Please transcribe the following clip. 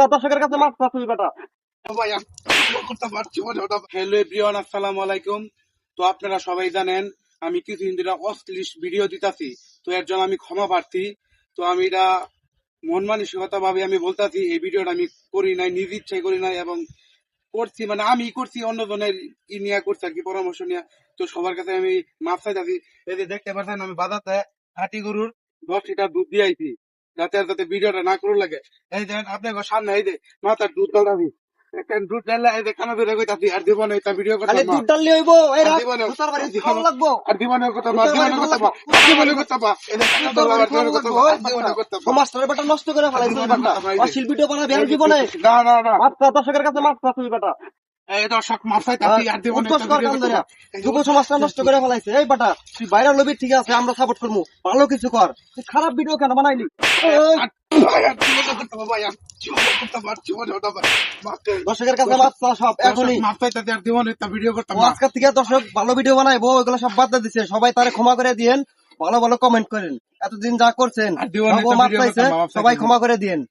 দর্শকের কাছে মাছ পাচ্ছি বেটা। হ্যালো এভরিওয়ান, আসসালামু আলাইকুম। তো আপনারা সবাই জানেন আমি কিছুদিন ধরে অশ্লীল ভিডিও দিতাছি, তো এর জন্য আমি ক্ষমা প্রার্থী। তো আমি এটা মন মানসিকতা ভাবে আমি বলতাছি, এই ভিডিওটা আমি করি নাই, নিজ ইচ্ছাই করি নাই, এবং করছি মানে আমি করছি অন্যজনের কি নিয়ে করছি আর কি, পরামর্শ নিয়ে। তো সবার কাছে আমি মাপ চাইতাছি। এই যে দেখতে পাচ্ছেন আমি বাজাতে হাটি গরুর 10 লিটার দুধ দিয়ে আইছি, যাতে ভিডিওটা না করু লাগে। এই দেখেন আপনার সামনে এই যে মাথার দুধ ডালাবি, দুধ ডাললে এই যে কানা ধরে কইতাছি আর দিব না, এটা ভিডিও করতাম খালি না। দুধ ডাললে হইবো, এই রাখ, আর জীবনে- ভূতার বাড়ি আর খাওয়া লাগবো। আর জীবনের কথা বা জীবনের কথা বা জীবনের কথা বা এই যে কানা ধরে আর জীবনের কথা বা জীবনের কথা বা। সমাজটার বেটা নষ্ট করে ফেলাইছে এই বেটা। অশ্লীল ভিডিও বানাবে আর জীবনে। না না না, আচ্ছা, দর্শকের কাছে মাছ পাচ্ছি বেটা। এই দর্শক মাপ চাইতাছি আর দিব না, উৎকর্ষ এটা কর ভিডিও কান করতাম ধরে। না। যুব সমাজটা নষ্ট করে ফেলাইছে এই বেটা। তুই ভাইরাল হবি ঠিক আছে, আমরা সাপোর্ট করবো, ভালো কিছু কর। তুই খারাপ ভিডিও কেন বানাইলি? দর্শকের কাছে মাছ চা সব এখনই। আজকের থেকে দর্শক ভালো ভিডিও বানাইবো, ওইগুলো সব বাদ দিয়ে দিচ্ছে। সবাই তারে ক্ষমা করে দিয়েন, ভালো ভালো কমেন্ট করেন। এতদিন যা করছেন আর দিওয়ানে তো মাপ ভিডিও পাইছে, করতাম, মাপ সবাই চাইতাছি। ক্ষমা করে দিয়েন।